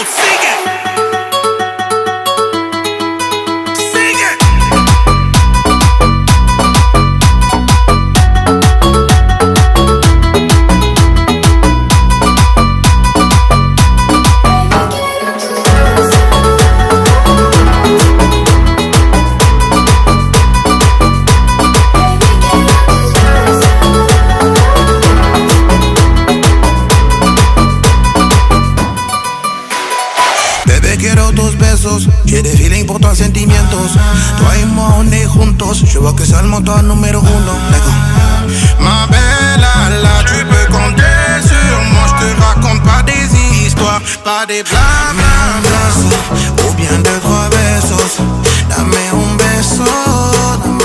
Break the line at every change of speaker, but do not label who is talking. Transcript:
sigue. Sigue.
Bebé, quiero tus besos, j'ai des feelings pour toi, sentimientos. Toi et moi, on est juntos, je vois que c'est le moteur numéro uno. Ma belle, là, tu peux compter sur moi, je te raconte pas des histoires, pas des blagues.